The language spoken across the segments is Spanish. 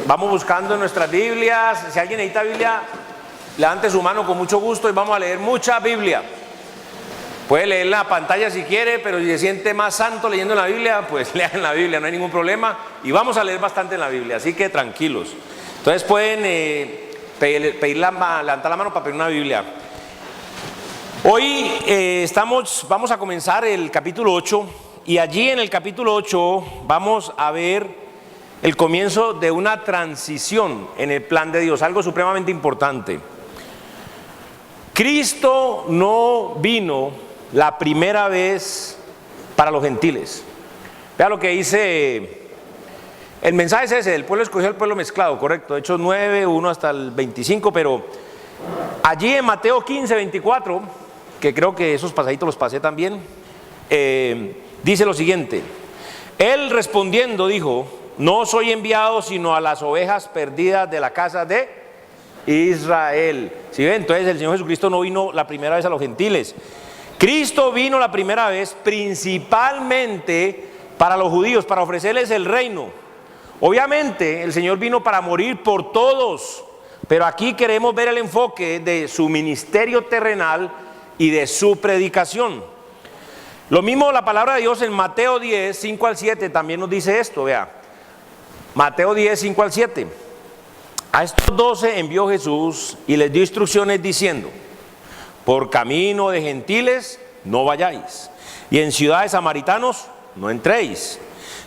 Vamos buscando en nuestras Biblias. Si alguien necesita Biblia, levante su mano con mucho gusto y vamos a leer mucha Biblia. Puede leer en la pantalla si quiere, pero si se siente más santo leyendo en la Biblia, pues lea en la Biblia, no hay ningún problema. Y vamos a leer bastante en la Biblia, así que tranquilos. Entonces pueden levantar la mano para pedir una Biblia. Hoy vamos a comenzar el capítulo 8 y allí en el capítulo 8 vamos a ver el comienzo de una transición en el plan de Dios, algo supremamente importante. Cristo no vino la primera vez para los gentiles. Vea lo que dice, el mensaje es ese: el pueblo escogió al pueblo mezclado, correcto, Hechos 9, 1 hasta el 25, pero allí en Mateo 15, 24, que creo que esos pasaditos los pasé también, dice lo siguiente: él respondiendo dijo, no soy enviado sino a las ovejas perdidas de la casa de Israel. ¿Sí ven? Entonces el Señor Jesucristo no vino la primera vez a los gentiles. Cristo vino la primera vez principalmente para los judíos, para ofrecerles el reino. Obviamente el Señor vino para morir por todos, pero aquí queremos ver el enfoque de su ministerio terrenal y de su predicación. Lo mismo la palabra de Dios en Mateo 10, 5 al 7 también nos dice esto, vea. Mateo 10, 5 al 7. A estos 12 envió Jesús y les dio instrucciones diciendo: por camino de gentiles no vayáis, y en ciudades samaritanos no entréis,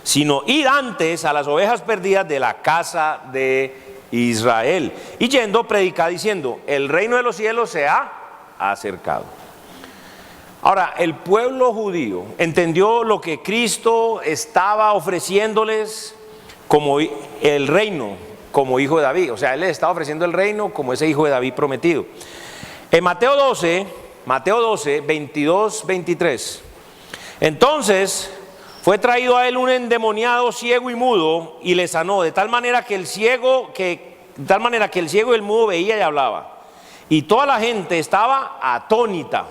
sino id antes a las ovejas perdidas de la casa de Israel. Y yendo, predicad diciendo: el reino de los cielos se ha acercado. Ahora, el pueblo judío entendió lo que Cristo estaba ofreciéndoles como el reino, como hijo de David. O sea, él les estaba ofreciendo el reino como ese hijo de David prometido. En Mateo 12, 22, 23. Entonces fue traído a él un endemoniado ciego y mudo y le sanó, de tal manera que el ciego y el mudo veía y hablaba. Y toda la gente estaba atónita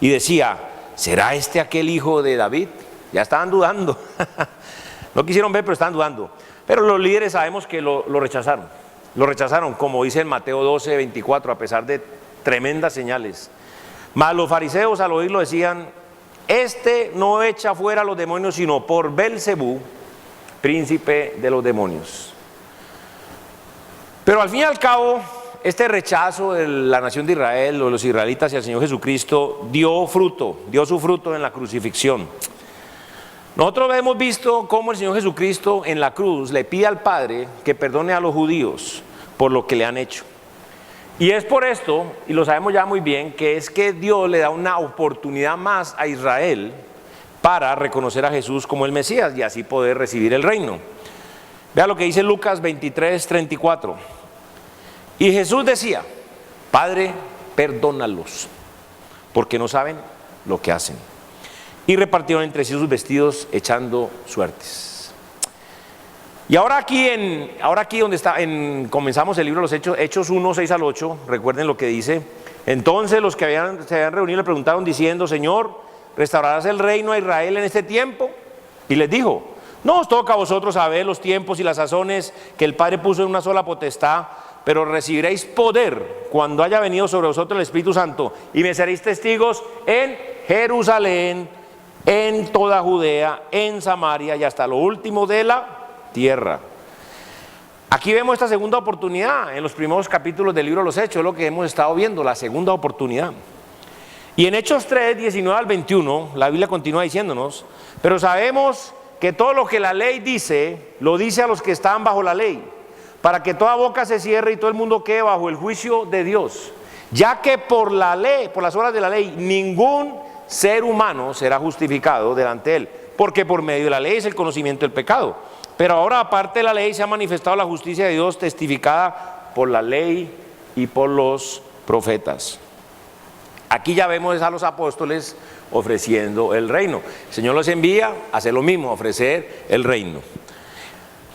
y decía: ¿será este aquel hijo de David? Ya estaban dudando. No quisieron ver, pero estaban dudando. Pero los líderes sabemos que lo rechazaron. Lo rechazaron, como dice en Mateo 12, 24, a pesar de tremendas señales. Mas los fariseos al oírlo decían: este no echa fuera a los demonios sino por Belzebú, príncipe de los demonios. Pero al fin y al cabo, este rechazo de la nación de Israel, o de los israelitas hacia el Señor Jesucristo, dio su fruto en la crucifixión. Nosotros hemos visto cómo el Señor Jesucristo en la cruz le pide al Padre que perdone a los judíos por lo que le han hecho. Y es por esto, y lo sabemos ya muy bien, que es que Dios le da una oportunidad más a Israel para reconocer a Jesús como el Mesías y así poder recibir el reino. Vea lo que dice Lucas 23, 34. Y Jesús decía: Padre, perdónalos, porque no saben lo que hacen. Y repartieron entre sí sus vestidos echando suertes. Y ahora aquí donde comenzamos el libro de los Hechos, Hechos 1, 6 al 8, recuerden lo que dice. Entonces los que se habían reunido le preguntaron diciendo: Señor, ¿restaurarás el reino a Israel en este tiempo? Y les dijo: no os toca a vosotros saber los tiempos y las sazones que el Padre puso en una sola potestad, pero recibiréis poder cuando haya venido sobre vosotros el Espíritu Santo, y me seréis testigos en Jerusalén, en toda Judea, en Samaria y hasta lo último de la tierra. Aquí vemos esta segunda oportunidad en los primeros capítulos del libro de los Hechos, es lo que hemos estado viendo, la segunda oportunidad. Y en Hechos 3, 19 al 21, la Biblia continúa diciéndonos: pero sabemos que todo lo que la ley dice, lo dice a los que están bajo la ley, para que toda boca se cierre y todo el mundo quede bajo el juicio de Dios, ya que por la ley, por las obras de la ley, ningún ser humano será justificado delante de él, porque por medio de la ley es el conocimiento del pecado. Pero ahora, aparte de la ley, se ha manifestado la justicia de Dios, testificada por la ley y por los profetas. Aquí ya vemos a los apóstoles ofreciendo el reino. El Señor los envía a hacer lo mismo, a ofrecer el reino.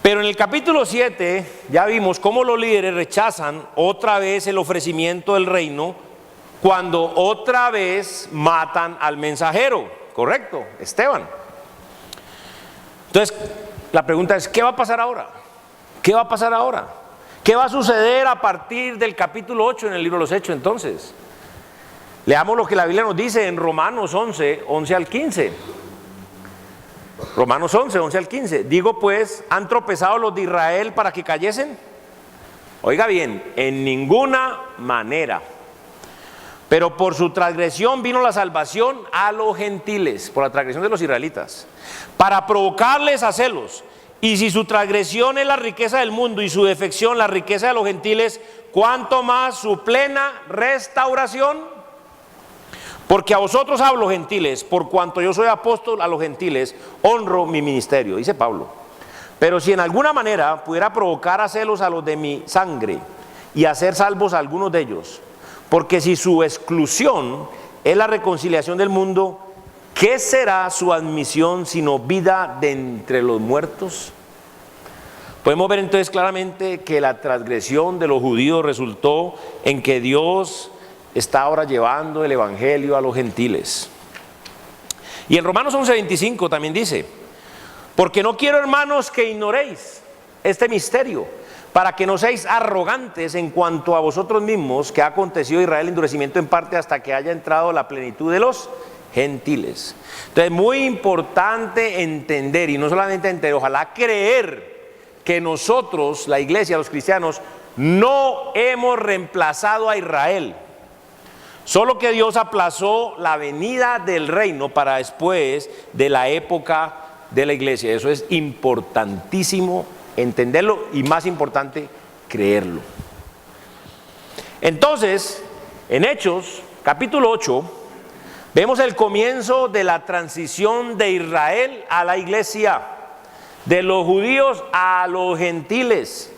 Pero en el capítulo 7 ya vimos cómo los líderes rechazan otra vez el ofrecimiento del reino cuando otra vez matan al mensajero, ¿correcto? Esteban. Entonces, la pregunta es, ¿qué va a pasar ahora? ¿Qué va a pasar ahora? ¿Qué va a suceder a partir del capítulo 8 en el libro de los Hechos entonces? Leamos lo que la Biblia nos dice en Romanos 11, 11 al 15. Romanos 11, 11 al 15. Digo pues, ¿han tropezado los de Israel para que cayesen? Oiga bien, en ninguna manera. Pero por su transgresión vino la salvación a los gentiles, por la transgresión de los israelitas, para provocarles a celos. Y si su transgresión es la riqueza del mundo y su defección la riqueza de los gentiles, ¿cuánto más su plena restauración? Porque a vosotros hablo, gentiles, por cuanto yo soy apóstol a los gentiles, honro mi ministerio, dice Pablo. Pero si en alguna manera pudiera provocar a celos a los de mi sangre y hacer salvos a algunos de ellos, porque si su exclusión es la reconciliación del mundo, ¿qué será su admisión sino vida de entre los muertos? Podemos ver entonces claramente que la transgresión de los judíos resultó en que Dios está ahora llevando el evangelio a los gentiles. Y en Romanos 11:25 también dice: porque no quiero, hermanos, que ignoréis este misterio, para que no seáis arrogantes en cuanto a vosotros mismos, que ha acontecido a Israel endurecimiento en parte hasta que haya entrado la plenitud de los gentiles. Entonces, muy importante entender, y no solamente entender, ojalá creer que nosotros, la iglesia, los cristianos, no hemos reemplazado a Israel, solo que Dios aplazó la venida del reino para después de la época de la iglesia. Eso es importantísimo entenderlo y, más importante, creerlo. Entonces, en Hechos capítulo 8 vemos el comienzo de la transición de Israel a la iglesia, de los judíos a los gentiles.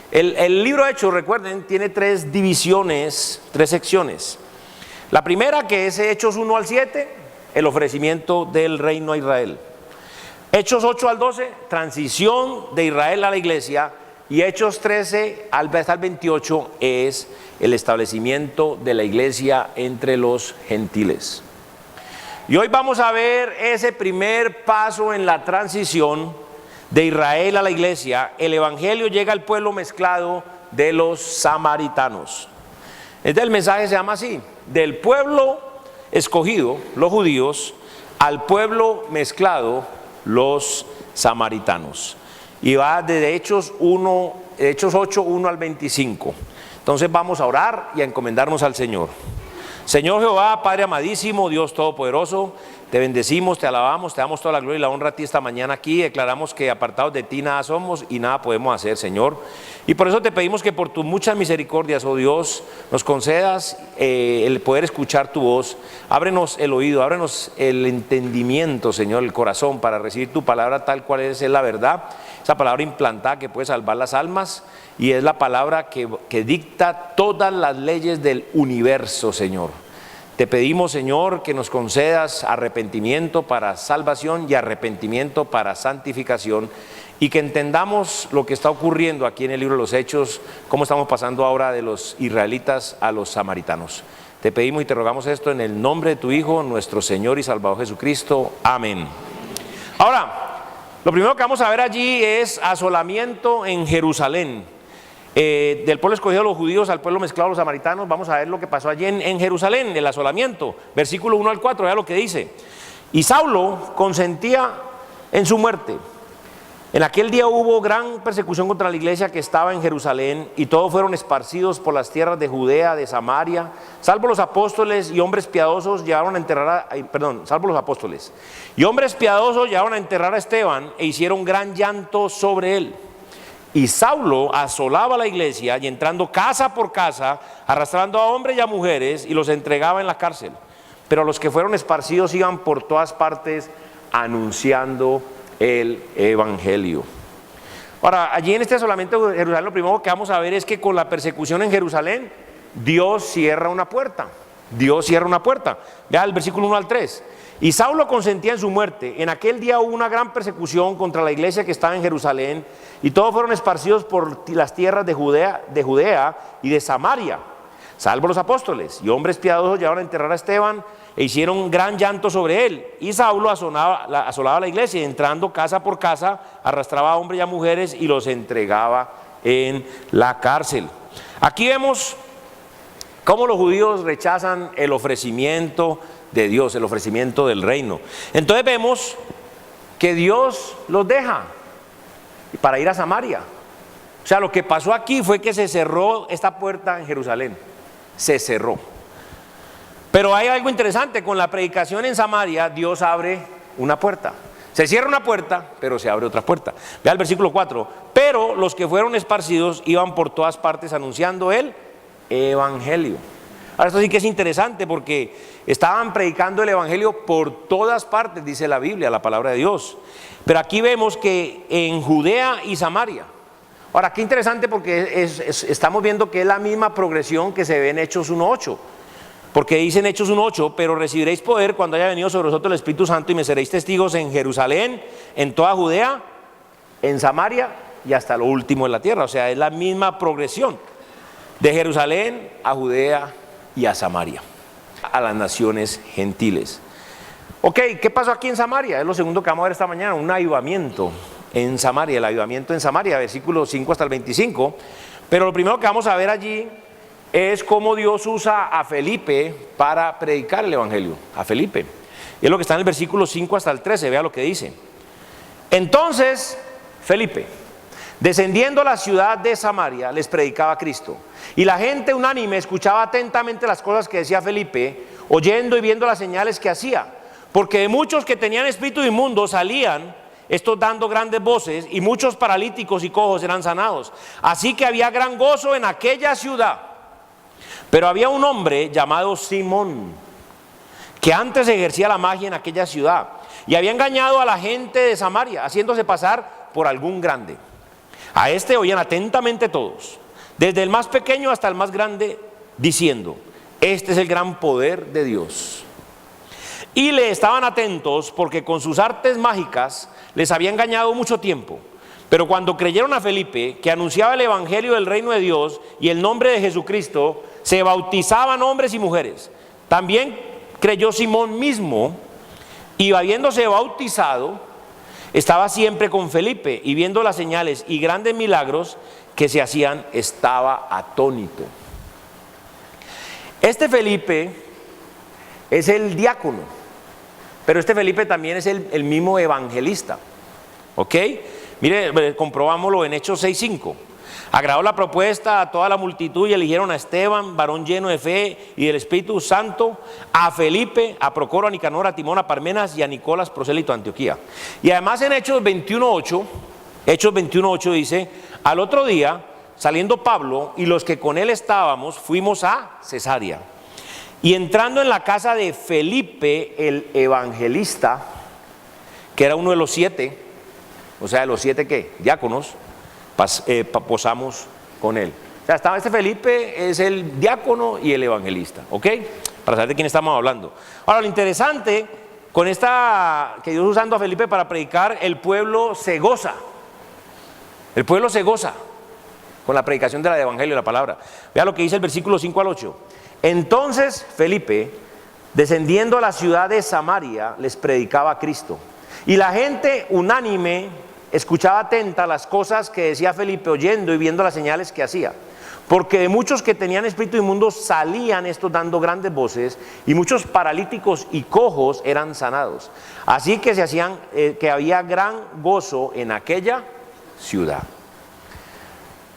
El libro de Hechos, recuerden, tiene tres divisiones, tres secciones. La primera, que es Hechos 1 al 7, el ofrecimiento del reino a Israel. Hechos 8 al 12, transición de Israel a la iglesia. Y Hechos 13 al 28 es el establecimiento de la iglesia entre los gentiles. Y hoy vamos a ver ese primer paso en la transición de Israel a la iglesia. El evangelio llega al pueblo mezclado de los samaritanos. Entonces el mensaje se llama así: del pueblo escogido, los judíos, al pueblo mezclado, los samaritanos. Y va desde Hechos 8, 1 al 25. Entonces vamos a orar y a encomendarnos al Señor. Señor Jehová, Padre amadísimo, Dios todopoderoso, te bendecimos, te alabamos, te damos toda la gloria y la honra a ti esta mañana aquí. Declaramos que apartados de ti nada somos y nada podemos hacer, Señor. Y por eso te pedimos que por tus muchas misericordias, oh Dios, nos concedas el poder escuchar tu voz. Ábrenos el oído, ábrenos el entendimiento, Señor, el corazón, para recibir tu palabra tal cual es la verdad. Esa palabra implantada que puede salvar las almas, y es la palabra que dicta todas las leyes del universo, Señor. Te pedimos, Señor, que nos concedas arrepentimiento para salvación y arrepentimiento para santificación, y que entendamos lo que está ocurriendo aquí en el libro de los Hechos, cómo estamos pasando ahora de los israelitas a los samaritanos. Te pedimos y te rogamos esto en el nombre de tu Hijo, nuestro Señor y Salvador Jesucristo. Amén. Ahora, lo primero que vamos a ver allí es asolamiento en Jerusalén. Del pueblo escogido de los judíos al pueblo mezclado de los samaritanos. Vamos a ver lo que pasó allí en Jerusalén, el asolamiento. Versículo 1 al 4, vea lo que dice. Y Saulo consentía en su muerte. En aquel día hubo gran persecución contra la iglesia que estaba en Jerusalén, y todos fueron esparcidos por las tierras de Judea, de Samaria, salvo los apóstoles y hombres piadosos llevaron a enterrar y hombres piadosos llevaron a enterrar a Esteban e hicieron gran llanto sobre él. Y Saulo asolaba la iglesia y entrando casa por casa, arrastrando a hombres y a mujeres, y los entregaba en la cárcel. Pero los que fueron esparcidos iban por todas partes anunciando el evangelio. Ahora, allí en este asolamiento de Jerusalén, lo primero que vamos a ver es que con la persecución en Jerusalén, Dios cierra una puerta. Dios cierra una puerta. Vea el versículo 1 al 3. Y Saulo consentía en su muerte. En aquel día hubo una gran persecución contra la iglesia que estaba en Jerusalén, y todos fueron esparcidos por las tierras de Judea y de Samaria, salvo los apóstoles. Y hombres piadosos llevaron a enterrar a Esteban e hicieron gran llanto sobre él. Y Saulo asolaba la iglesia, y entrando casa por casa, arrastraba a hombres y a mujeres y los entregaba en la cárcel. Aquí vemos cómo los judíos rechazan el ofrecimiento de Dios, el ofrecimiento del reino. Entonces vemos que Dios los deja para ir a Samaria. O sea, lo que pasó aquí fue que se cerró esta puerta en Jerusalén. Se cerró. Pero hay algo interesante, con la predicación en Samaria, Dios abre una puerta. Se cierra una puerta, pero se abre otra puerta. Vea el versículo 4. Pero los que fueron esparcidos iban por todas partes anunciando el evangelio. Ahora, esto sí que es interesante, porque estaban predicando el evangelio por todas partes, dice la Biblia, la palabra de Dios. Pero aquí vemos que en Judea y Samaria. Ahora, qué interesante, porque estamos viendo que es la misma progresión que se ve en Hechos 1:8. Porque dice en Hechos 1:8, pero recibiréis poder cuando haya venido sobre vosotros el Espíritu Santo, y me seréis testigos en Jerusalén, en toda Judea, en Samaria y hasta lo último de la tierra. O sea, es la misma progresión, de Jerusalén a Judea y a Samaria, a las naciones gentiles. Ok, ¿qué pasó aquí en Samaria? Es lo segundo que vamos a ver esta mañana, un avivamiento en Samaria, el avivamiento en Samaria, versículos 5 hasta el 25. Pero lo primero que vamos a ver allí es cómo Dios usa a Felipe para predicar el evangelio, a Felipe. Y es lo que está en el versículo 5 hasta el 13, vea lo que dice. Entonces Felipe, descendiendo a la ciudad de Samaria, les predicaba a Cristo. Y la gente unánime escuchaba atentamente las cosas que decía Felipe, oyendo y viendo las señales que hacía. Porque de muchos que tenían espíritu inmundo salían, estos dando grandes voces, y muchos paralíticos y cojos eran sanados. Así que había gran gozo en aquella ciudad. Pero había un hombre llamado Simón, que antes ejercía la magia en aquella ciudad, y había engañado a la gente de Samaria, haciéndose pasar por algún grande. A este oían atentamente todos, desde el más pequeño hasta el más grande, diciendo: este es el gran poder de Dios. Y le estaban atentos, porque con sus artes mágicas les había engañado mucho tiempo. Pero cuando creyeron a Felipe, que anunciaba el evangelio del reino de Dios y el nombre de Jesucristo, se bautizaban hombres y mujeres. También creyó Simón mismo, y habiéndose bautizado, estaba siempre con Felipe, y viendo las señales y grandes milagros que se hacían, estaba atónito. Este Felipe es el diácono, pero este Felipe también es el mismo evangelista. ¿Ok? Mire, comprobámoslo en Hechos 6:5. Agradó la propuesta a toda la multitud y eligieron a Esteban, varón lleno de fe y del Espíritu Santo, a Felipe, a Procoro, a Nicanor, a Timón, a Parmenas y a Nicolás, prosélito de Antioquía. Y además en Hechos 21:8 dice: al otro día, saliendo Pablo y los que con él estábamos, fuimos a Cesarea. Y entrando en la casa de Felipe, el evangelista, que era uno de los 7, o sea, de los 7 ¿qué? Diáconos, posamos con él. O sea, estaba este Felipe, es el diácono y el evangelista, ¿ok? Para saber de quién estamos hablando. Ahora, lo interesante con esta, que Dios usando a Felipe para predicar, el pueblo se goza. El pueblo se goza con la predicación del evangelio y la palabra. Vea lo que dice el versículo 5 al 8. Entonces Felipe, descendiendo a la ciudad de Samaria, les predicaba a Cristo. Y la gente unánime escuchaba atenta las cosas que decía Felipe, oyendo y viendo las señales que hacía. Porque de muchos que tenían espíritu inmundo salían estos dando grandes voces, y muchos paralíticos y cojos eran sanados. Así que que había gran gozo en aquella ciudad.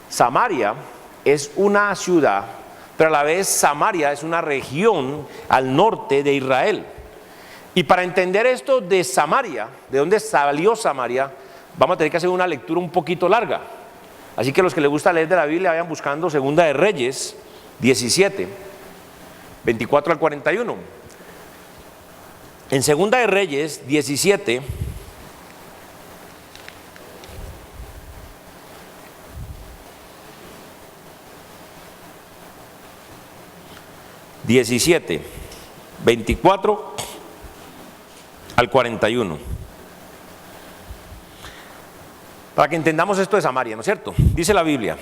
Samaria es una ciudad, pero a la vez Samaria es una región al norte de Israel. Y para entender esto de Samaria, de dónde salió Samaria, vamos a tener que hacer una lectura un poquito larga. Así que los que les gusta leer de la Biblia, vayan buscando Segunda de Reyes 17, 24 al 41. En Segunda de Reyes 17, ...17, 24 al 41. Para que entendamos esto de Samaria, ¿no es cierto? Dice la Biblia: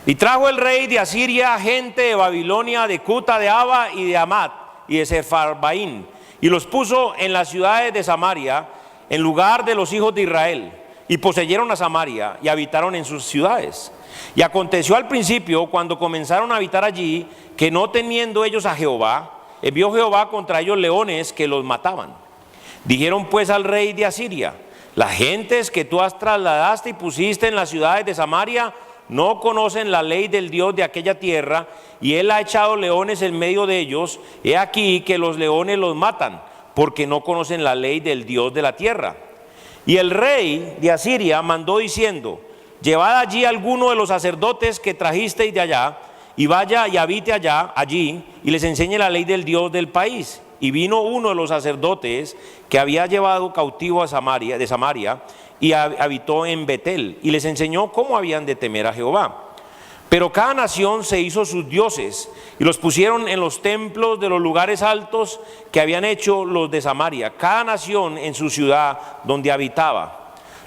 Y trajo el rey de Asiria gente de Babilonia, de Cuta, de Aba y de Hamat y de Sepharvaim, y los puso en las ciudades de Samaria, en lugar de los hijos de Israel, y poseyeron a Samaria y habitaron en sus ciudades. Y aconteció al principio, cuando comenzaron a habitar allí, que no teniendo ellos a Jehová, envió Jehová contra ellos leones que los mataban. Dijeron pues al rey de Asiria: las gentes que tú has trasladaste y pusiste en las ciudades de Samaria no conocen la ley del Dios de aquella tierra, y él ha echado leones en medio de ellos. He aquí que los leones los matan, porque no conocen la ley del Dios de la tierra. Y el rey de Asiria mandó diciendo: llevad allí alguno de los sacerdotes que trajisteis de allá, y vaya y habite allí, y les enseñe la ley del Dios del país. Y vino uno de los sacerdotes que había llevado cautivo de Samaria, y habitó en Betel, y les enseñó cómo habían de temer a Jehová. Pero cada nación se hizo sus dioses, y los pusieron en los templos de los lugares altos que habían hecho los de Samaria, cada nación en su ciudad donde habitaba.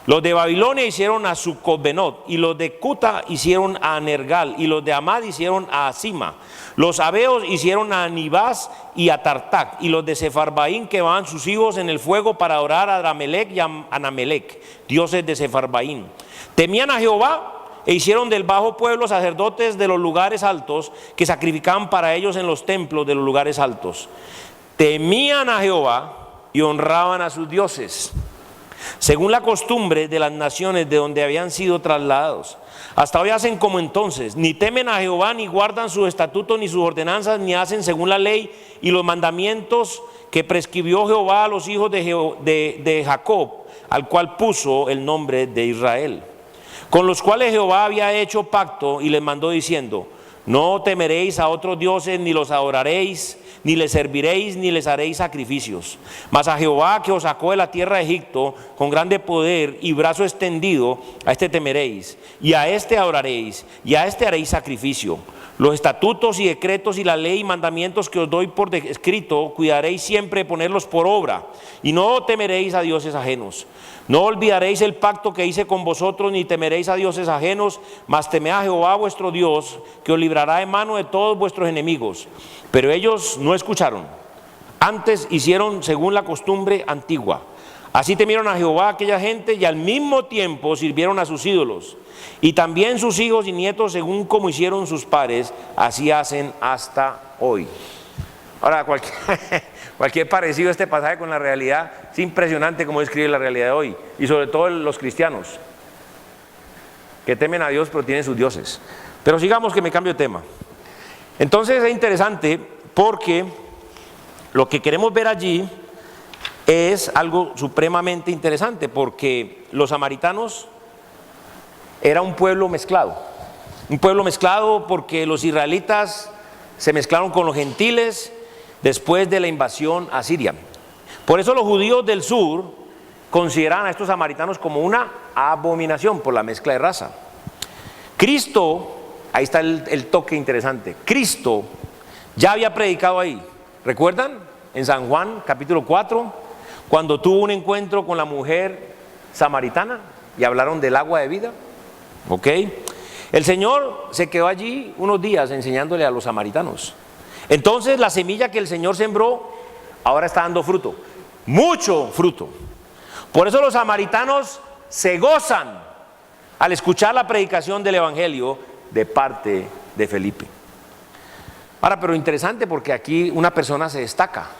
Los de Babilonia hicieron a Sucot-Benot, y los de Cuta hicieron a Nergal, y los de Amad hicieron a Asima. Los abeos hicieron a Anibas y a Tartac, y los de Sepharvaim quemaban sus hijos en el fuego para adorar a Adramelech y a Anamelech, dioses de Sepharvaim. Temían a Jehová e hicieron del bajo pueblo sacerdotes de los lugares altos, que sacrificaban para ellos en los templos de los lugares altos. Temían a Jehová y honraban a sus dioses, según la costumbre de las naciones de donde habían sido trasladados. Hasta hoy hacen como entonces: ni temen a Jehová, ni guardan sus estatutos, ni sus ordenanzas, ni hacen según la ley y los mandamientos que prescribió Jehová a los hijos de Jacob, al cual puso el nombre de Israel, con los cuales Jehová había hecho pacto, y les mandó diciendo: no temeréis a otros dioses, ni los adoraréis, ni les serviréis, ni les haréis sacrificios. Mas a Jehová, que os sacó de la tierra de Egipto con grande poder y brazo extendido, a este temeréis, y a este adoraréis, y a este haréis sacrificio. Los estatutos y decretos y la ley y mandamientos que os doy por escrito, cuidaréis siempre de ponerlos por obra, y no temeréis a dioses ajenos. No olvidaréis el pacto que hice con vosotros, ni temeréis a dioses ajenos, mas temed a Jehová vuestro Dios, que os librará de mano de todos vuestros enemigos. Pero ellos no escucharon, antes hicieron según la costumbre antigua. Así temieron a Jehová aquella gente, y al mismo tiempo sirvieron a sus ídolos. Y también sus hijos y nietos, según como hicieron sus padres, así hacen hasta hoy. Ahora, cualquier parecido a este pasaje con la realidad, es impresionante cómo describe la realidad de hoy, y sobre todo los cristianos, que temen a Dios pero tienen sus dioses. Pero sigamos, que me cambio de tema. Entonces es interesante, porque lo que queremos ver allí es algo supremamente interesante, porque los samaritanos era un pueblo mezclado porque los israelitas se mezclaron con los gentiles después de la invasión asiria. Por eso los judíos del sur consideran a estos samaritanos como una abominación por la mezcla de raza. Cristo, ahí está el toque interesante, Cristo ya había predicado ahí. ¿Recuerdan? En San Juan capítulo 4, cuando tuvo un encuentro con la mujer samaritana y hablaron del agua de vida. ¿Ok? El Señor se quedó allí unos días enseñándole a los samaritanos. Entonces la semilla que el Señor sembró ahora está dando fruto, mucho fruto. Por eso los samaritanos se gozan al escuchar la predicación del Evangelio de parte de Felipe. Ahora, pero interesante, porque aquí una persona se destaca.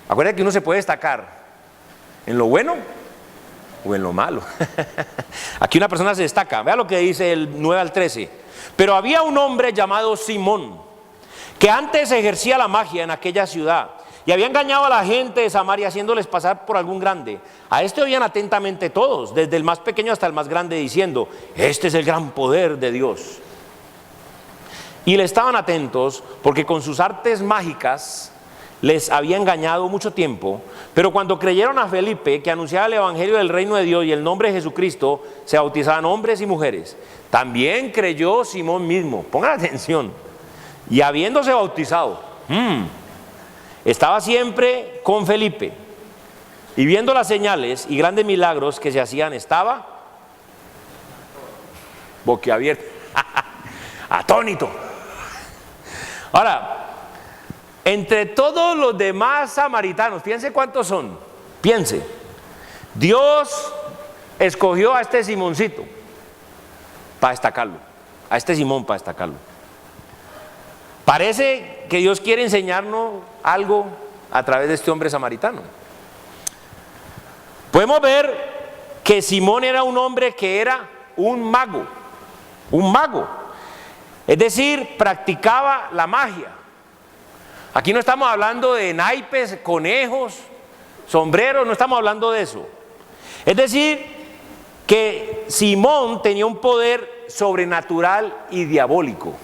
Acuérdense que uno se puede destacar en lo bueno o en lo malo. Aquí una persona se destaca. Vea lo que dice el 9 al 13. Pero había un hombre llamado Simón, que antes ejercía la magia en aquella ciudad, y había engañado a la gente de Samaria, haciéndoles pasar por algún grande. A este oían atentamente todos, desde el más pequeño hasta el más grande, diciendo: este es el gran poder de Dios. Y le estaban atentos, porque con sus artes mágicas les había engañado mucho tiempo. Pero cuando creyeron a Felipe, que anunciaba el evangelio del reino de Dios y el nombre de Jesucristo, se bautizaban hombres y mujeres. También creyó Simón mismo, pongan atención, y habiéndose bautizado, estaba siempre con Felipe, y viendo las señales y grandes milagros que se hacían, estaba boquiabierto, atónito. Ahora, entre todos los demás samaritanos, piense cuántos son, piense, Dios escogió a este Simoncito para destacarlo, a este Simón para destacarlo. Parece que Dios quiere enseñarnos algo a través de este hombre samaritano. Podemos ver que Simón era un hombre que era un mago, es decir, practicaba la magia. Aquí no estamos hablando de naipes, conejos, sombreros, no estamos hablando de eso. Es decir, que Simón tenía un poder sobrenatural y diabólico.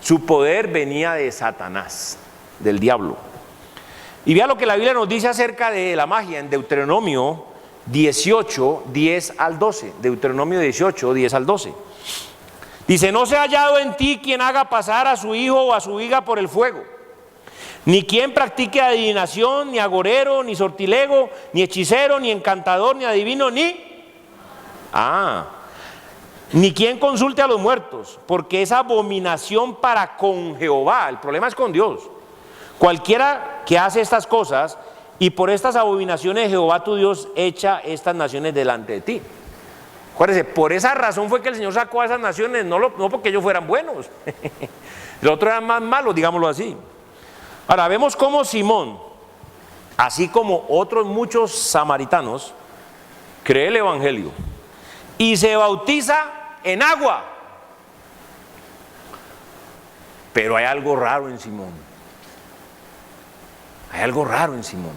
Su poder venía de Satanás, del diablo. Y vea lo que la Biblia nos dice acerca de la magia en Deuteronomio 18, 10 al 12. Deuteronomio 18, 10 al 12. Dice: no se ha hallado en ti quien haga pasar a su hijo o a su hija por el fuego, ni quien practique adivinación, ni agorero, ni sortilego, ni hechicero, ni encantador, ni adivino, ni quien consulte a los muertos, porque es abominación para con Jehová. El problema es con Dios. Cualquiera que hace estas cosas, y por estas abominaciones Jehová tu Dios echa estas naciones delante de ti. Acuérdense, por esa razón fue que el Señor sacó a esas naciones, no porque ellos fueran buenos. Los otros eran más malos, digámoslo así. Ahora vemos cómo Simón, así como otros muchos samaritanos, cree el evangelio y se bautiza en agua. Pero hay algo raro en Simón. Hay algo raro en Simón.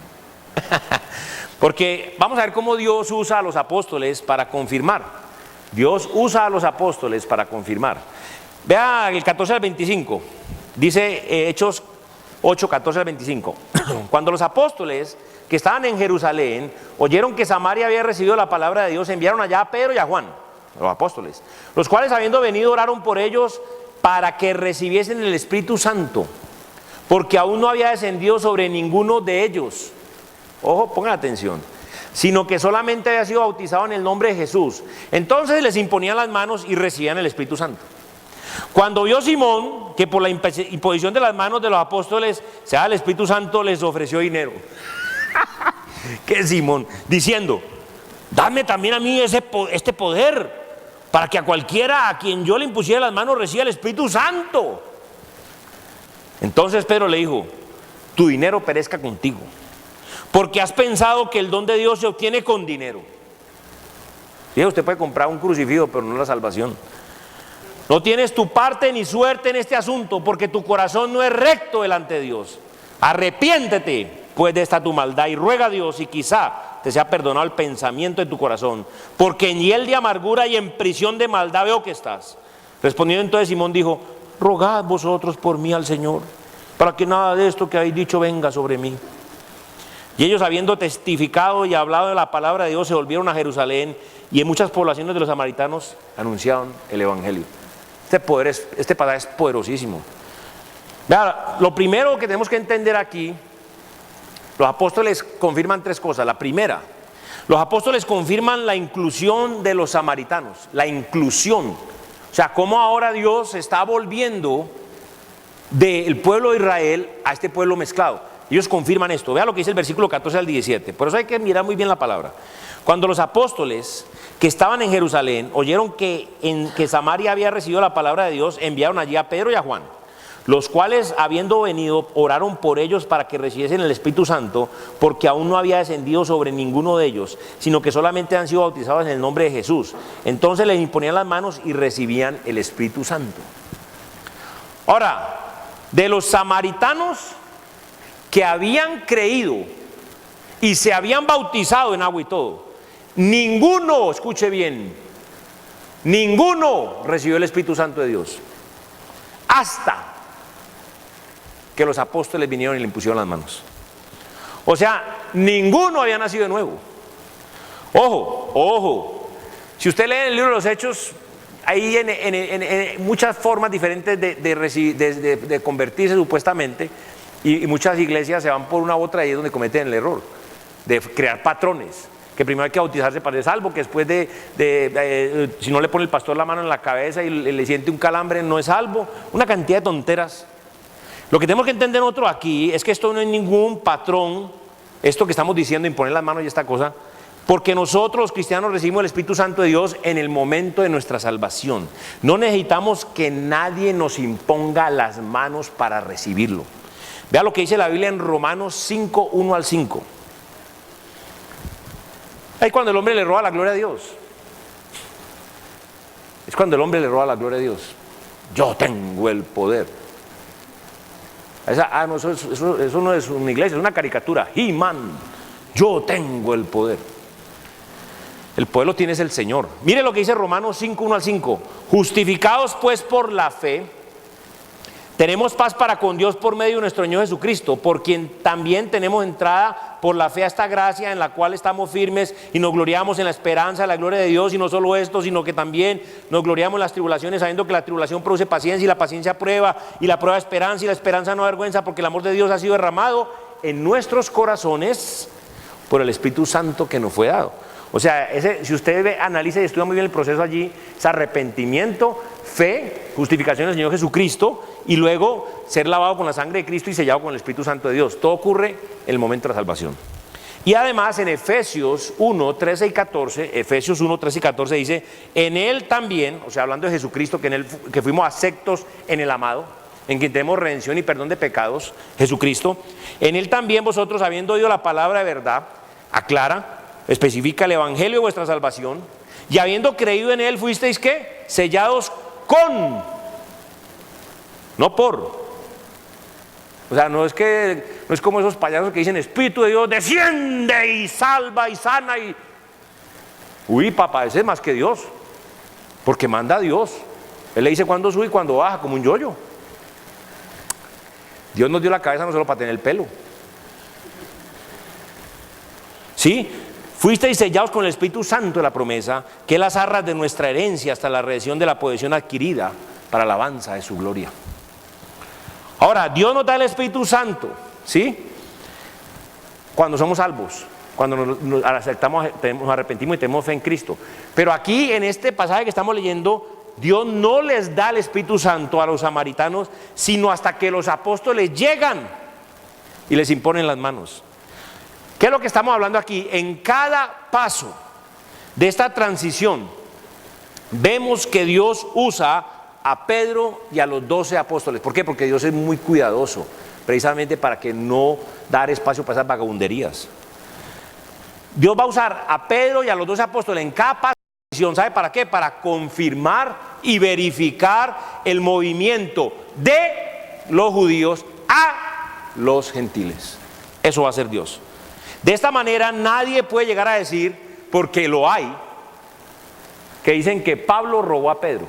Porque vamos a ver cómo Dios usa a los apóstoles para confirmar. Dios usa a los apóstoles para confirmar. Vea el 14 al 25. Dice Hechos 8, 14 al 25. Cuando los apóstoles que estaban en Jerusalén oyeron que Samaria había recibido la palabra de Dios, enviaron allá a Pedro y a Juan, los apóstoles, los cuales, habiendo venido, oraron por ellos para que recibiesen el Espíritu Santo, porque aún no había descendido sobre ninguno de ellos. Ojo, pongan atención. Sino que solamente había sido bautizado en el nombre de Jesús. Entonces les imponían las manos y recibían el Espíritu Santo. Cuando vio Simón que por la imposición de las manos de los apóstoles se daba el Espíritu Santo, les ofreció dinero. ¿Qué Simón? Diciendo: dame también a mí este poder, para que a cualquiera a quien yo le impusiera las manos reciba el Espíritu Santo. Entonces Pedro le dijo: tu dinero perezca contigo, porque has pensado que el don de Dios se obtiene con dinero. Fíjate, usted puede comprar un crucifijo, pero no la salvación. No tienes tu parte ni suerte en este asunto, porque tu corazón no es recto delante de Dios. Arrepiéntete pues de esta tu maldad y ruega a Dios, y quizá te sea perdonado el pensamiento de tu corazón, porque en hiel de amargura y en prisión de maldad veo que estás. Respondiendo entonces Simón dijo: rogad vosotros por mí al Señor, para que nada de esto que habéis dicho venga sobre mí. Y ellos, habiendo testificado y hablado de la palabra de Dios, se volvieron a Jerusalén, y en muchas poblaciones de los samaritanos anunciaron el evangelio. Este pasaje es poderosísimo. Vea, lo primero que tenemos que entender aquí, los apóstoles confirman tres cosas. La primera, los apóstoles confirman la inclusión de los samaritanos, la inclusión. O sea, cómo ahora Dios está volviendo del pueblo de Israel a este pueblo mezclado. Ellos confirman esto. Vea lo que dice el versículo 14 al 17. Por eso hay que mirar muy bien la palabra. Cuando los apóstoles que estaban en Jerusalén oyeron que Samaria había recibido la palabra de Dios, enviaron allí a Pedro y a Juan, los cuales, habiendo venido, oraron por ellos para que recibiesen el Espíritu Santo, porque aún no había descendido sobre ninguno de ellos, sino que solamente han sido bautizados en el nombre de Jesús. Entonces les imponían las manos y recibían el Espíritu Santo. Ahora, de los samaritanos que habían creído y se habían bautizado en agua y todo, ninguno, escuche bien, ninguno recibió el Espíritu Santo de Dios, hasta que los apóstoles vinieron y le impusieron las manos. O sea, ninguno había nacido de nuevo. Ojo, si usted lee el libro de los Hechos, hay en muchas formas diferentes de convertirse supuestamente, y muchas iglesias se van por una u otra, y es donde cometen el error de crear patrones. que primero hay que bautizarse para ser salvo, que después si no le pone el pastor la mano en la cabeza y le siente un calambre no es salvo, una cantidad de tonteras. Lo que tenemos que entender nosotros aquí es que esto no es ningún patrón, esto que estamos diciendo, imponer las manos y esta cosa, porque nosotros los cristianos recibimos el Espíritu Santo de Dios en el momento de nuestra salvación. No necesitamos que nadie nos imponga las manos para recibirlo. Vea lo que dice la Biblia en Romanos 5, 1 al 5. Ahí cuando el hombre le roba la gloria a Dios. Es cuando el hombre le roba la gloria a Dios. Yo tengo el poder. No, eso no es una iglesia, es una caricatura. He-Man, yo tengo el poder. El poder lo tiene el Señor. Mire lo que dice Romanos 5, 1 al 5. Justificados pues por la fe, tenemos paz para con Dios por medio de nuestro Señor Jesucristo, por quien también tenemos entrada por la fe a esta gracia en la cual estamos firmes y nos gloriamos en la esperanza de la gloria de Dios. Y no solo esto, sino que también nos gloriamos en las tribulaciones, sabiendo que la tribulación produce paciencia y la paciencia prueba y la prueba esperanza y la esperanza no avergüenza, porque el amor de Dios ha sido derramado en nuestros corazones por el Espíritu Santo que nos fue dado. O sea, si usted analiza y estudia muy bien el proceso allí, es arrepentimiento, fe, justificación del Señor Jesucristo y luego ser lavado con la sangre de Cristo y sellado con el Espíritu Santo de Dios. Todo ocurre en el momento de la salvación. Y además en Efesios 1, 13 y 14, Efesios 1, 13 y 14 dice, en Él también, o sea, hablando de Jesucristo, que fuimos aceptos en el amado, en quien tenemos redención y perdón de pecados, Jesucristo, en Él también vosotros, habiendo oído la palabra de verdad, aclara, especifica el evangelio de vuestra salvación, y habiendo creído en Él, fuisteis ¿qué? Sellados con, no por. O sea, no es como esos payasos que dicen Espíritu de Dios desciende y salva y sana y... Uy, papá, ese es más que Dios, porque manda a Dios. Él le dice cuándo sube y cuándo baja, como un yoyo. Dios nos dio la cabeza no solo para tener el pelo. ¿Sí? Fuisteis sellados con el Espíritu Santo de la promesa, que es las arras de nuestra herencia hasta la redención de la posesión adquirida para la alabanza de su gloria. Ahora, Dios nos da el Espíritu Santo, ¿sí? Cuando somos salvos, cuando nos aceptamos, nos arrepentimos y tenemos fe en Cristo. Pero aquí, en este pasaje que estamos leyendo, Dios no les da el Espíritu Santo a los samaritanos, sino hasta que los apóstoles llegan y les imponen las manos. ¿Qué es lo que estamos hablando aquí? En cada paso de esta transición, vemos que Dios usa a Pedro y a los 12 apóstoles. ¿Por qué? Porque Dios es muy cuidadoso, precisamente para que no dar espacio para esas vagabunderías. Dios va a usar a Pedro y a los 12 apóstoles en cada paso de la transición. ¿Sabe para qué? Para confirmar y verificar el movimiento de los judíos a los gentiles. Eso va a hacer Dios. De esta manera nadie puede llegar a decir, porque lo hay, que dicen que Pablo robó a Pedro.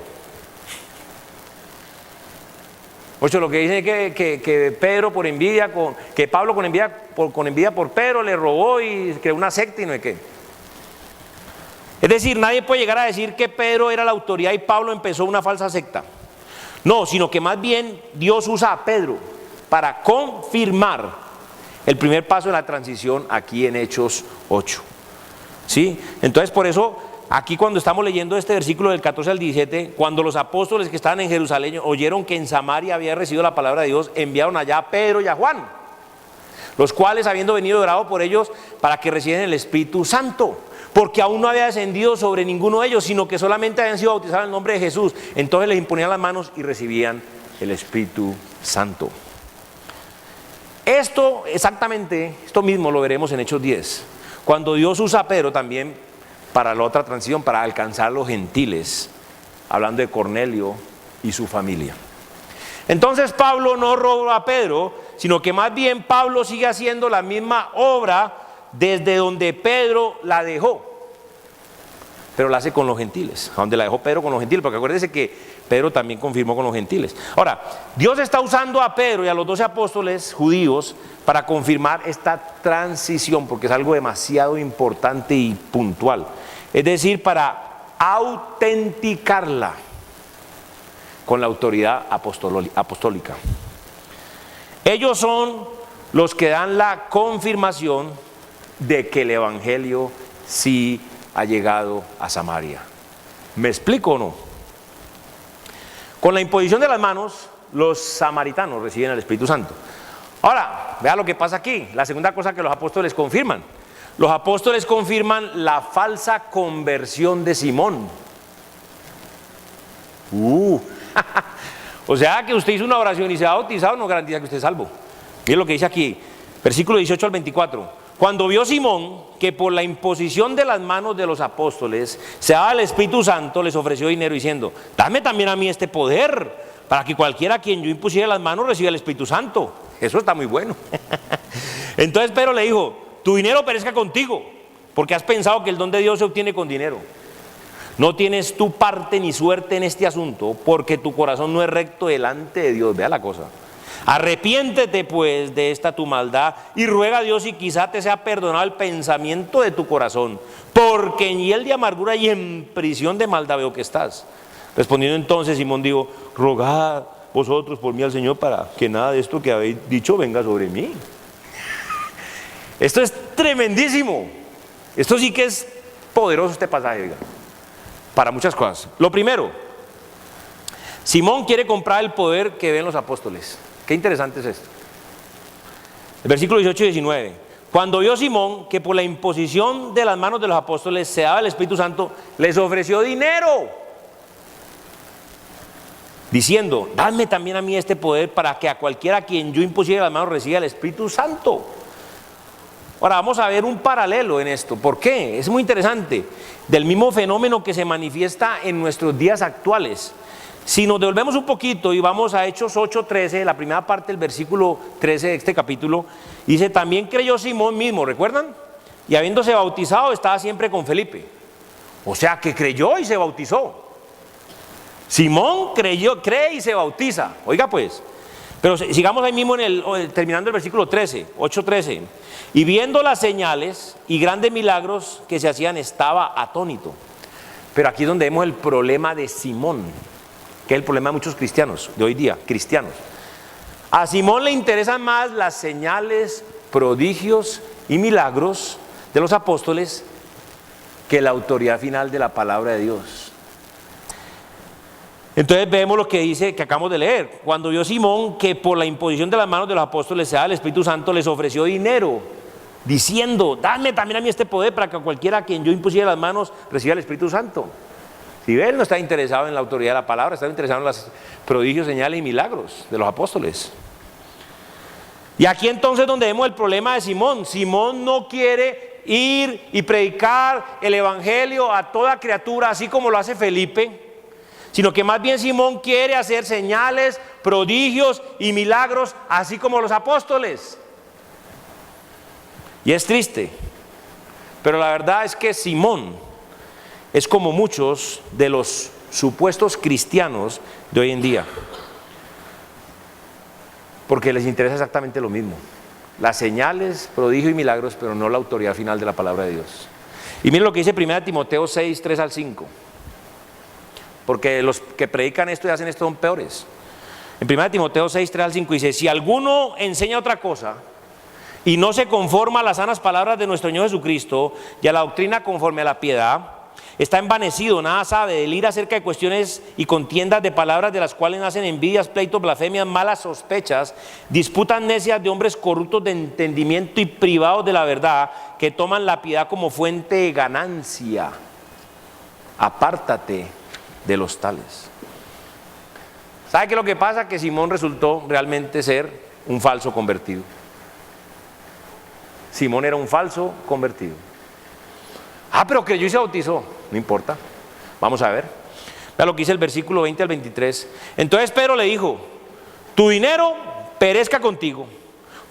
Ocho, lo que dicen es que Pedro por envidia, que Pablo con envidia por Pedro le robó y creó una secta y no sé qué. Es decir, nadie puede llegar a decir que Pedro era la autoridad y Pablo empezó una falsa secta. No, sino que más bien Dios usa a Pedro para confirmar el primer paso de la transición aquí en Hechos 8. ¿Sí? Entonces por eso aquí cuando estamos leyendo este versículo del 14 al 17, cuando los apóstoles que estaban en Jerusalén oyeron que en Samaria había recibido la palabra de Dios, enviaron allá a Pedro y a Juan, los cuales habiendo venido orado por ellos para que reciban el Espíritu Santo, porque aún no había descendido sobre ninguno de ellos, sino que solamente habían sido bautizados en el nombre de Jesús. Entonces les imponían las manos y recibían el Espíritu Santo. Esto exactamente, esto mismo lo veremos en Hechos 10, cuando Dios usa a Pedro también para la otra transición, para alcanzar a los gentiles, hablando de Cornelio y su familia. Entonces Pablo no robó a Pedro, sino que más bien Pablo sigue haciendo la misma obra desde donde Pedro la dejó, pero la hace con los gentiles, a donde la dejó Pedro con los gentiles, porque acuérdense que Pedro también confirmó con los gentiles. Ahora, Dios está usando a Pedro y a los 12 apóstoles judíos para confirmar esta transición, porque es algo demasiado importante y puntual. Es decir, para autenticarla con la autoridad apostólica. Ellos son los que dan la confirmación de que el evangelio sí ha llegado a Samaria. ¿Me explico o no? Con la imposición de las manos, los samaritanos reciben el Espíritu Santo. Ahora, vea lo que pasa aquí. La segunda cosa que los apóstoles confirman. Los apóstoles confirman la falsa conversión de Simón. O sea que usted hizo una oración y se ha bautizado, no garantiza que usted es salvo. Miren lo que dice aquí, versículo 18 al 24. Cuando vio Simón que por la imposición de las manos de los apóstoles se daba el Espíritu Santo, les ofreció dinero diciendo: dame también a mí este poder, para que cualquiera a quien yo impusiera las manos reciba el Espíritu Santo. Eso está muy bueno. Entonces Pedro le dijo: tu dinero perezca contigo, porque has pensado que el don de Dios se obtiene con dinero. No tienes tu parte ni suerte en este asunto, porque tu corazón no es recto delante de Dios. Vea la cosa. Arrepiéntete pues de esta tu maldad y ruega a Dios y quizá te sea perdonado el pensamiento de tu corazón, porque en hiel de amargura y en prisión de maldad veo que estás. Respondiendo entonces Simón dijo: rogad vosotros por mí al Señor para que nada de esto que habéis dicho venga sobre mí. Esto es tremendísimo. Esto sí que es poderoso, este pasaje, oiga, para muchas cosas. Lo primero, Simón quiere comprar el poder que ven los apóstoles. Qué interesante es esto. El versículo 18 y 19. Cuando vio Simón que por la imposición de las manos de los apóstoles se daba el Espíritu Santo, les ofreció dinero, diciendo: dame también a mí este poder, para que a cualquiera a quien yo impusiera las manos reciba el Espíritu Santo. Ahora vamos a ver un paralelo en esto. ¿Por qué? Es muy interesante. Del mismo fenómeno que se manifiesta en nuestros días actuales. Si nos devolvemos un poquito y vamos a Hechos 8:13, la primera parte del versículo 13 de este capítulo, dice: también creyó Simón mismo, ¿recuerdan? Y habiéndose bautizado estaba siempre con Felipe. O sea que creyó y se bautizó. Simón cree y se bautiza. Oiga pues, pero sigamos ahí mismo terminando el versículo 13, 8:13. Y viendo las señales y grandes milagros que se hacían, estaba atónito. Pero aquí es donde vemos el problema de Simón, que es el problema de muchos cristianos de hoy día, cristianos. A Simón le interesan más las señales, prodigios y milagros de los apóstoles que la autoridad final de la palabra de Dios. Entonces vemos lo que dice, que acabamos de leer. Cuando vio Simón que por la imposición de las manos de los apóstoles se daba el Espíritu Santo, les ofreció dinero, diciendo: dame también a mí este poder, para que cualquiera a quien yo impusiera las manos reciba el Espíritu Santo. Si ve, él no está interesado en la autoridad de la palabra, está interesado en los prodigios, señales y milagros de los apóstoles. Y aquí entonces donde vemos el problema de Simón. Simón no quiere ir y predicar el evangelio a toda criatura, así como lo hace Felipe, sino que más bien Simón quiere hacer señales, prodigios y milagros, así como los apóstoles. Y es triste, pero la verdad es que Simón es como muchos de los supuestos cristianos de hoy en día, porque les interesa exactamente lo mismo: las señales, prodigios y milagros, pero no la autoridad final de la palabra de Dios. Y miren lo que dice 1 Timoteo 6, 3 al 5. Porque los que predican esto y hacen esto son peores. En 1 Timoteo 6, 3 al 5 dice: si alguno enseña otra cosa y no se conforma a las sanas palabras de nuestro Señor Jesucristo y a la doctrina conforme a la piedad, está envanecido, nada sabe, delira acerca de cuestiones y contiendas de palabras, de las cuales nacen envidias, pleitos, blasfemias, malas sospechas, disputas necias de hombres corruptos de entendimiento y privados de la verdad, que toman la piedad como fuente de ganancia. Apártate de los tales. ¿Sabe qué es lo que pasa? Que Simón resultó realmente ser un falso convertido. Simón era un falso convertido. Pero creyó y se bautizó. No importa, vamos a ver. Vea lo que dice el versículo 20 al 23. Entonces Pedro le dijo: tu dinero perezca contigo,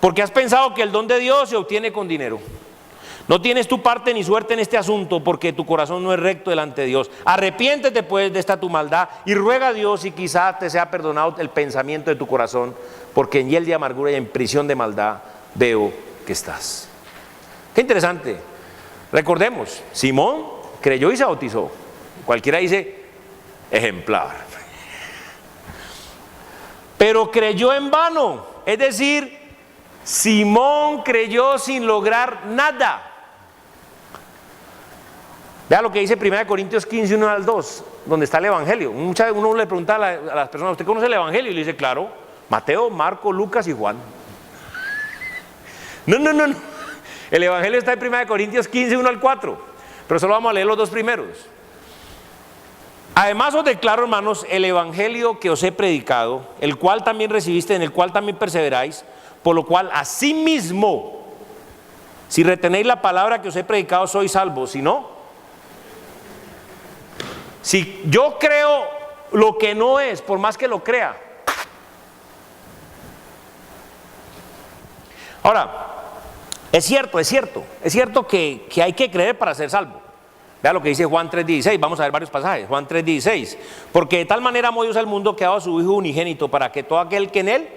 porque has pensado que el don de Dios se obtiene con dinero. No tienes tu parte ni suerte en este asunto, porque tu corazón no es recto delante de Dios. Arrepiéntete pues de esta tu maldad y ruega a Dios y quizá te sea perdonado el pensamiento de tu corazón, porque en hiel de amargura y en prisión de maldad veo que estás. Qué interesante. Recordemos, Simón creyó y se bautizó. Cualquiera dice ejemplar. Pero creyó en vano. Es decir, Simón creyó sin lograr nada. Vea lo que dice 1 Corintios 15, 1 al 2, donde está el Evangelio. Uno le pregunta a las personas, ¿usted conoce el Evangelio? Y le dice, claro, Mateo, Marco, Lucas y Juan. No. El Evangelio está en 1 Corintios 15, 1 al 4, pero solo vamos a leer los dos primeros. Además os declaro, hermanos, el Evangelio que os he predicado, el cual también recibiste, en el cual también perseveráis, por lo cual asimismo, si retenéis la palabra que os he predicado, sois salvos. Si no, si yo creo lo que no es, por más que lo crea. Ahora, es cierto que hay que creer para ser salvo. Vea lo que dice Juan 3:16, vamos a ver varios pasajes. Juan 3:16, porque de tal manera amó Dios al mundo que ha dado a su Hijo unigénito, para que todo aquel que en Él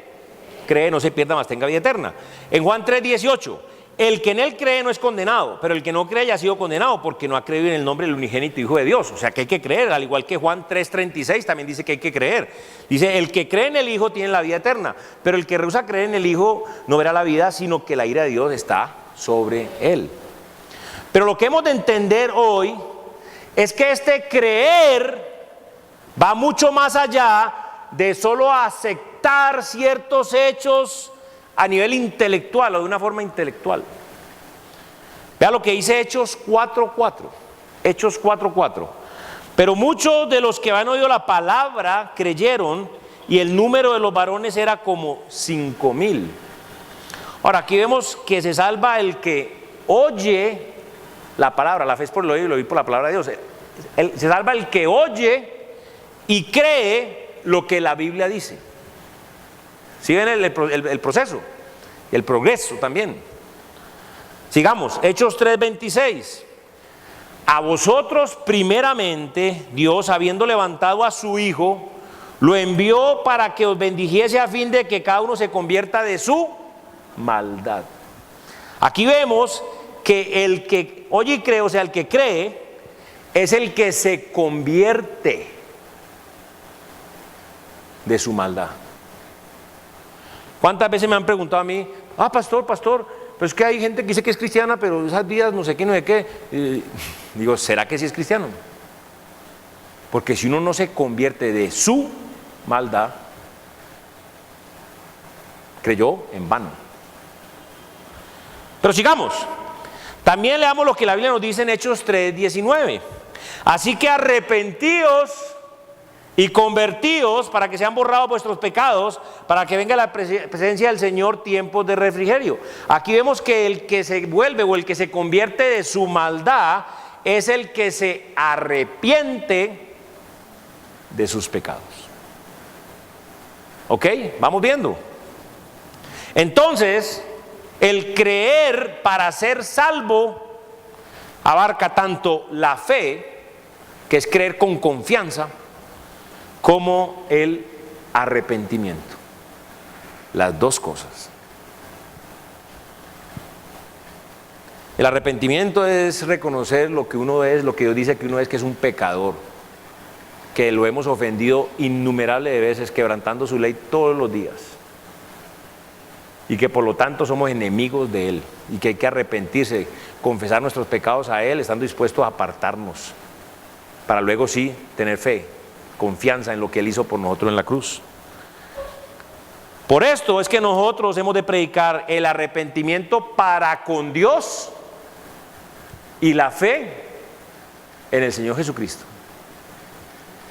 cree no se pierda, mas tenga vida eterna. En Juan 3:18, el que en Él cree no es condenado, pero el que no cree ya ha sido condenado, porque no ha creído en el nombre del unigénito Hijo de Dios. O sea que hay que creer, al igual que Juan 3:36 también dice que hay que creer. Dice, el que cree en el Hijo tiene la vida eterna, pero el que rehúsa creer en el Hijo no verá la vida, sino que la ira de Dios está sobre él. Pero lo que hemos de entender hoy es que este creer va mucho más allá de solo aceptar ciertos hechos a nivel intelectual o de una forma intelectual. Vea lo que dice Hechos 4:4. Hechos 4:4. Pero muchos de los que habían oído la palabra creyeron, y el número de los varones era como 5,000. Ahora, aquí vemos que se salva el que oye la palabra. La fe es por el oír y el oír por la palabra de Dios. Se salva el que oye y cree lo que la Biblia dice. ¿Sí ven el proceso? El progreso también. Sigamos, Hechos 3:26. A vosotros primeramente Dios, habiendo levantado a su Hijo, lo envió para que os bendijese, a fin de que cada uno se convierta de su maldad. Aquí vemos que el que oye y cree, o sea, el que cree, es el que se convierte de su maldad. ¿Cuántas veces me han preguntado a mí, pastor, pero es que hay gente que dice que es cristiana, pero esas vidas no sé qué, no sé qué? Digo, ¿será que sí es cristiano? Porque si uno no se convierte de su maldad, creyó en vano. Pero sigamos. También leamos lo que la Biblia nos dice en Hechos 3:19. Así que arrepentíos y convertíos para que sean borrados vuestros pecados, para que venga la presencia del Señor tiempos de refrigerio. Aquí vemos que el que se vuelve o el que se convierte de su maldad es el que se arrepiente de sus pecados. ¿Ok? Vamos viendo. Entonces, el creer para ser salvo abarca tanto la fe, que es creer con confianza, como el arrepentimiento. Las dos cosas. El arrepentimiento es reconocer lo que uno es, lo que Dios dice que uno es, que es un pecador, que lo hemos ofendido innumerables veces, quebrantando su ley todos los días, y que por lo tanto somos enemigos de Él, y que hay que arrepentirse, confesar nuestros pecados a Él, estando dispuestos a apartarnos, para luego sí tener fe, confianza en lo que Él hizo por nosotros en la cruz. Por esto es que nosotros hemos de predicar el arrepentimiento para con Dios y la fe en el Señor Jesucristo.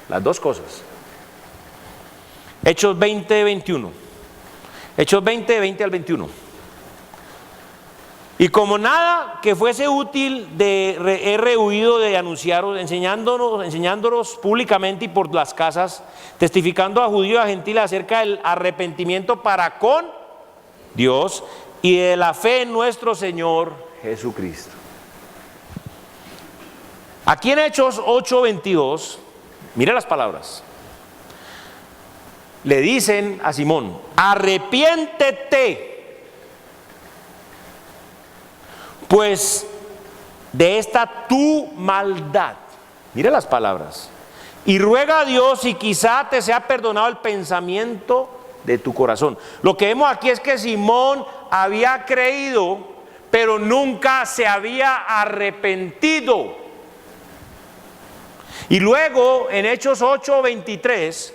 Las dos cosas. Hechos 20:21. Hechos 20 al 21. Y como nada que fuese útil he rehuido de anunciaros, enseñándonos públicamente y por las casas, testificando a judíos y a gentiles acerca del arrepentimiento para con Dios y de la fe en nuestro Señor Jesucristo. Aquí en Hechos 8:22, mire las palabras. Le dicen a Simón, arrepiéntete, pues de esta tu maldad. Mire las palabras. Y ruega a Dios y quizá te sea perdonado el pensamiento de tu corazón. Lo que vemos aquí es que Simón había creído, pero nunca se había arrepentido. Y luego en Hechos 8:23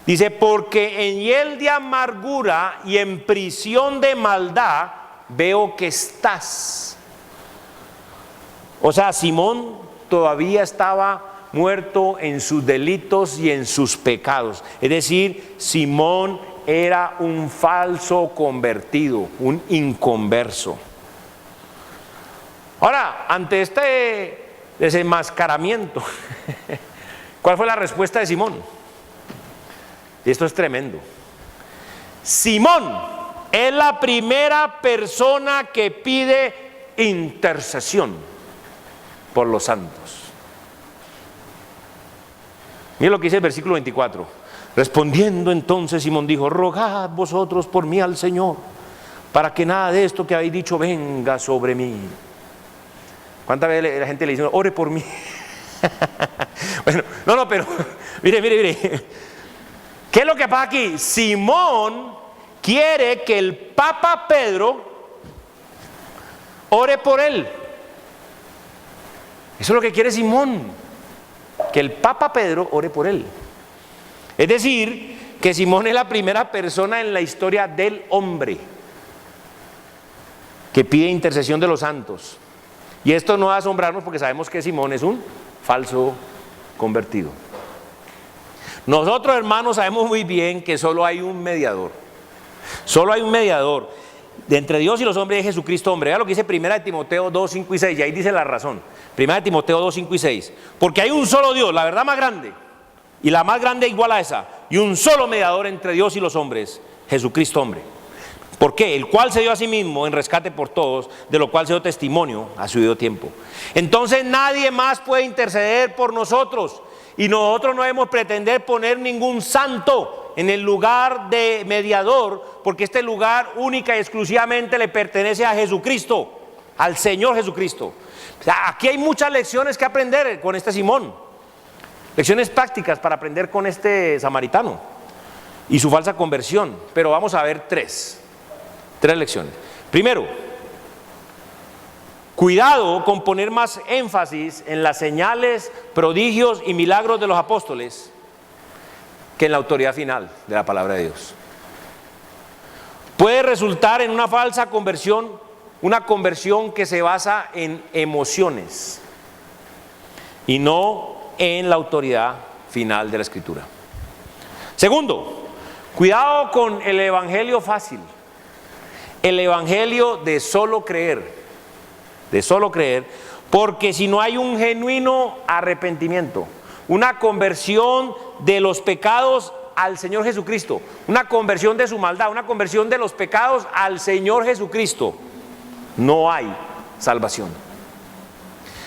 dice, porque en hiel de amargura y en prisión de maldad veo que estás. O sea, Simón todavía estaba muerto en sus delitos y en sus pecados. Es decir, Simón era un falso convertido, un inconverso. Ahora, ante este desenmascaramiento, ¿cuál fue la respuesta de Simón? Y esto es tremendo. Simón es la primera persona que pide intercesión por los santos. Mira lo que dice el versículo 24. Respondiendo entonces Simón dijo, rogad vosotros por mí al Señor, para que nada de esto que habéis dicho venga sobre mí. ¿Cuántas veces la gente le dice, ore por mí? Bueno, no, pero mire. ¿Qué es lo que pasa aquí? Simón quiere que el Papa Pedro ore por él. Eso es lo que quiere Simón, que el Papa Pedro ore por él. Es decir, que Simón es la primera persona en la historia del hombre que pide intercesión de los santos. Y esto no va a asombrarnos porque sabemos que Simón es un falso convertido. Nosotros, hermanos, sabemos muy bien que solo hay un mediador. Solo hay un mediador de entre Dios y los hombres, es Jesucristo hombre. Vea lo que dice 1 Timoteo 2, 5 y 6, y ahí dice la razón. 1 Timoteo 2, 5 y 6. Porque hay un solo Dios, la verdad más grande, y la más grande igual a esa, y un solo mediador entre Dios y los hombres, Jesucristo hombre. ¿Por qué? El cual se dio a sí mismo en rescate por todos, de lo cual se dio testimonio a su debido tiempo. Entonces nadie más puede interceder por nosotros, y nosotros no debemos pretender poner ningún santo en el lugar de mediador, porque este lugar única y exclusivamente le pertenece a Jesucristo, al Señor Jesucristo. O sea, aquí hay muchas lecciones que aprender con este Simón, lecciones prácticas para aprender con este samaritano y su falsa conversión, pero vamos a ver tres lecciones. Primero, cuidado con poner más énfasis en las señales, prodigios y milagros de los apóstoles que en la autoridad final de la palabra de Dios. Puede resultar en una falsa conversión, una conversión que se basa en emociones y no en la autoridad final de la Escritura. Segundo, cuidado con el evangelio fácil, el evangelio de solo creer, porque si no hay un genuino arrepentimiento, una conversión de los pecados al Señor Jesucristo, una conversión de su maldad, una conversión de los pecados al Señor Jesucristo, no hay salvación.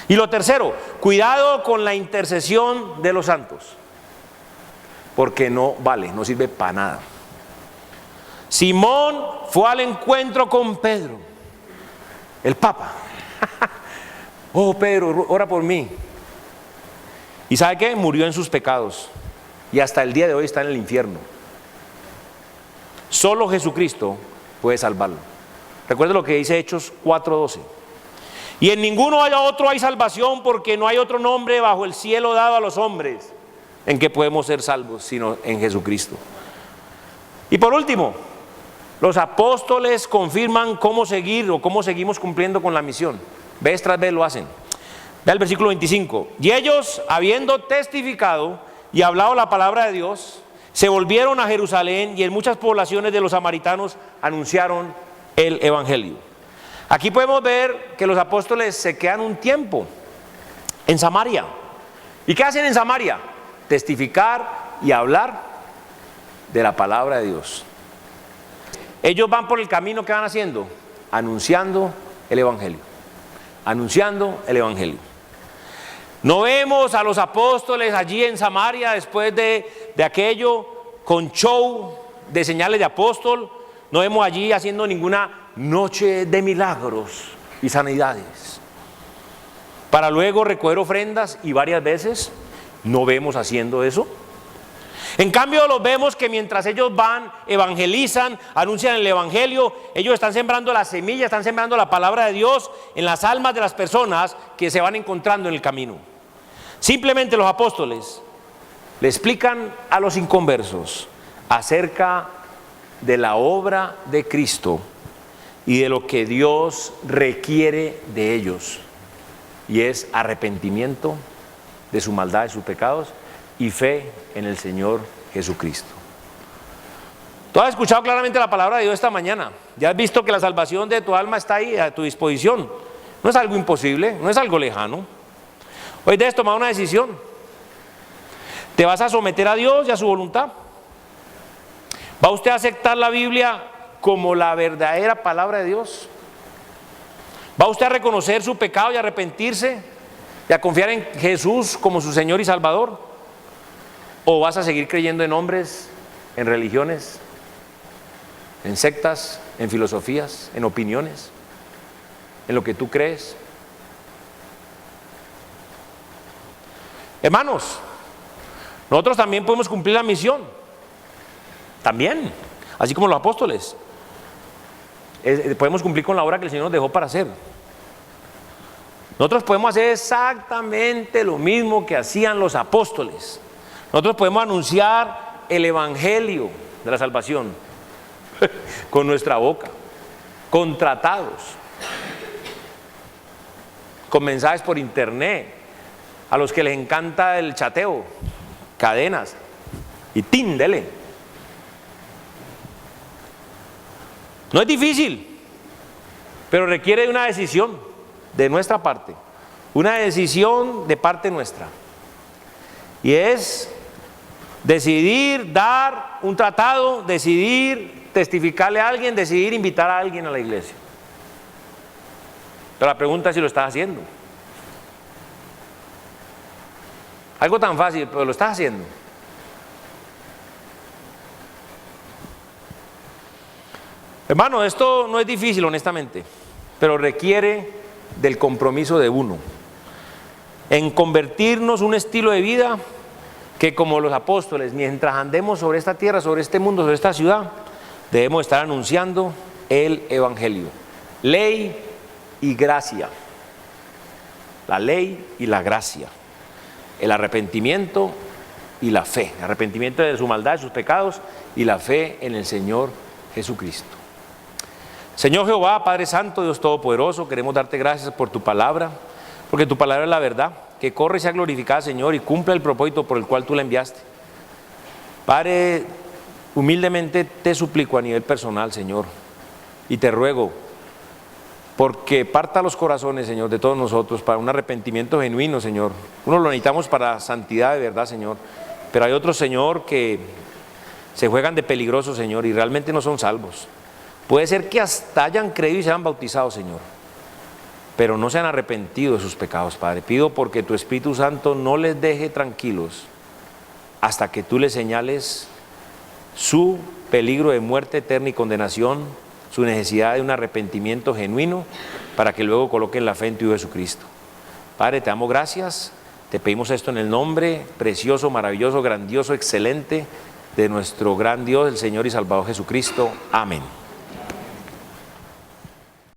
Y lo tercero, cuidado con la intercesión de los santos, porque no vale, no sirve para nada. Simón fue al encuentro con Pedro, el Papa. Oh, Pedro, ora por mí. ¿Y sabe qué? Murió en sus pecados y hasta el día de hoy está en el infierno. Solo Jesucristo puede salvarlo. Recuerde lo que dice Hechos 4:12. Y en ninguno otro hay salvación, porque no hay otro nombre bajo el cielo dado a los hombres en que podemos ser salvos, sino en Jesucristo. Y por último, los apóstoles confirman cómo seguir o cómo seguimos cumpliendo con la misión. Vez tras vez lo hacen. Vea el versículo 25. Y ellos, habiendo testificado y hablado la palabra de Dios, se volvieron a Jerusalén, y en muchas poblaciones de los samaritanos anunciaron el evangelio. Aquí podemos ver que los apóstoles se quedan un tiempo en Samaria. ¿Y qué hacen en Samaria? Testificar y hablar de la palabra de Dios. Ellos van por el camino que van haciendo, anunciando el evangelio. Anunciando el evangelio. No vemos a los apóstoles allí en Samaria después de aquello con show de señales de apóstol. No vemos allí haciendo ninguna noche de milagros y sanidades para luego recoger ofrendas, y varias veces no vemos haciendo eso. En cambio los vemos que mientras ellos van, evangelizan, anuncian el evangelio, ellos están sembrando la semilla, están sembrando la palabra de Dios en las almas de las personas que se van encontrando en el camino. Simplemente los apóstoles le explican a los inconversos acerca de la obra de Cristo y de lo que Dios requiere de ellos, y es arrepentimiento de su maldad, de sus pecados, y fe en el Señor Jesucristo. Tú has escuchado claramente la palabra de Dios esta mañana. Ya has visto que la salvación de tu alma está ahí a tu disposición. No es algo imposible, no es algo lejano. Hoy debes tomar una decisión. ¿Te vas a someter a Dios y a su voluntad? ¿Va usted a aceptar la Biblia como la verdadera palabra de Dios? ¿Va usted a reconocer su pecado y a arrepentirse y a confiar en Jesús como su Señor y Salvador? ¿O vas a seguir creyendo en hombres, en religiones, en sectas, en filosofías, en opiniones, en lo que tú crees? Hermanos, nosotros también podemos cumplir la misión, también, así como los apóstoles. Podemos cumplir con la obra que el Señor nos dejó para hacer. Nosotros podemos hacer exactamente lo mismo que hacían los apóstoles. Nosotros podemos anunciar el evangelio de la salvación con nuestra boca, con tratados, con mensajes por internet, a los que les encanta el chateo, cadenas y dele. No es difícil, pero requiere una decisión de nuestra parte, una decisión de parte nuestra, y es decidir dar un tratado, decidir testificarle a alguien, decidir invitar a alguien a la iglesia. Pero la pregunta es si lo estás haciendo. Algo tan fácil, pero lo estás haciendo. Hermano, esto no es difícil, honestamente, pero requiere del compromiso de uno en convertirnos un estilo de vida que, como los apóstoles, mientras andemos sobre esta tierra, sobre este mundo, sobre esta ciudad, debemos estar anunciando el evangelio, ley y gracia, la ley y la gracia, el arrepentimiento y la fe, el arrepentimiento de su maldad, de sus pecados, y la fe en el Señor Jesucristo. Señor Jehová, Padre Santo, Dios Todopoderoso, queremos darte gracias por tu palabra, porque tu palabra es la verdad, que corre y sea glorificada, Señor, y cumpla el propósito por el cual tú la enviaste. Padre, humildemente te suplico a nivel personal, Señor, y te ruego, porque parta los corazones, Señor, de todos nosotros para un arrepentimiento genuino, Señor. Uno lo necesitamos para santidad de verdad, Señor, pero hay otros, Señor, que se juegan de peligrosos, Señor, y realmente no son salvos. Puede ser que hasta hayan creído y se han bautizado, Señor, pero no se han arrepentido de sus pecados, Padre. Pido porque tu Espíritu Santo no les deje tranquilos hasta que tú les señales su peligro de muerte eterna y condenación, su necesidad de un arrepentimiento genuino, para que luego coloquen la fe en tu Hijo Jesucristo. Padre, te damos gracias, te pedimos esto en el nombre precioso, maravilloso, grandioso, excelente de nuestro gran Dios, el Señor y Salvador Jesucristo. Amén.